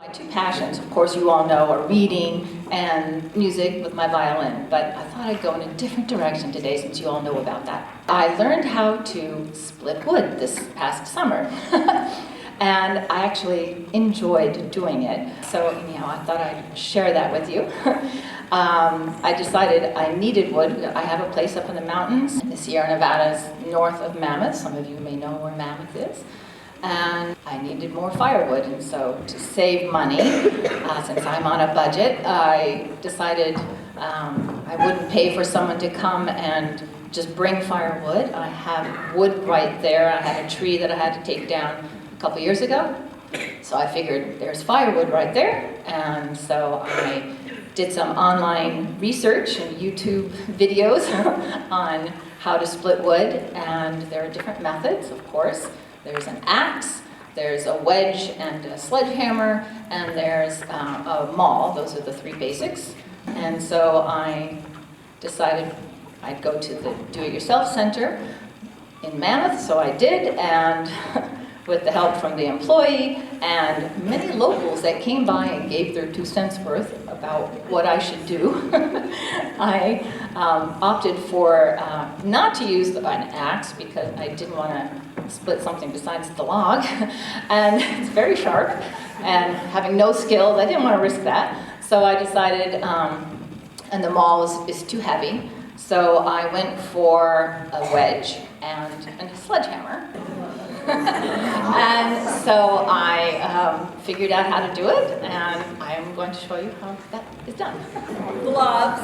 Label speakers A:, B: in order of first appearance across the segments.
A: My two passions, of course, you all know, are reading and music with my violin, but I thought I'd go in a different direction today since you all know about that. I learned how to split wood this past summer, and I actually enjoyed doing it. So, I thought I'd share that with you. I decided I needed wood. I have a place up in the mountains in the Sierra Nevadas north of Mammoth. Some of you may know where Mammoth is. And I needed more firewood, and so to save money, since I'm on a budget, I decided I wouldn't pay for someone to come and just bring firewood. I have wood right there. I had a tree that I had to take down a couple years ago, so I figured there's firewood right there, and so I did some online research and YouTube videos on how to split wood, and there are different methods, of course. There's an axe, there's a wedge and a sledgehammer, and there's a maul. Those are the three basics. And so I decided I'd go to the Do-It-Yourself Center in Mammoth, so I did, and with the help from the employee and many locals that came by and gave their 2 cents worth about what I should do, I opted for not to use an axe because I didn't want to split something besides the log, and it's very sharp, and having no skills, I didn't want to risk that. So I decided, and the maul is too heavy, so I went for a wedge and a sledgehammer. And so I figured out how to do it, and I am going to show you how that is done. Gloves.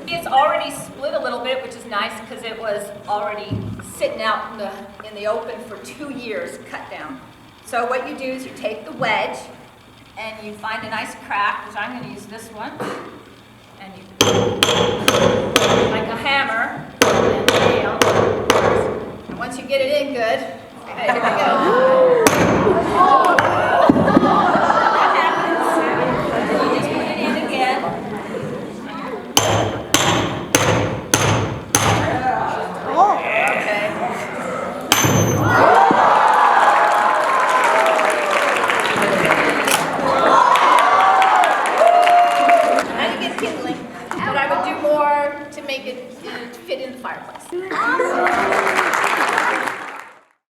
A: It's already split a little bit, which is nice because it was already sitting out in the open for 2 years, cut down. So what you do is you take the wedge and you find a nice crack, which I'm going to use this one, and you like a hammer and nail. And once you get it in good, okay, here we go.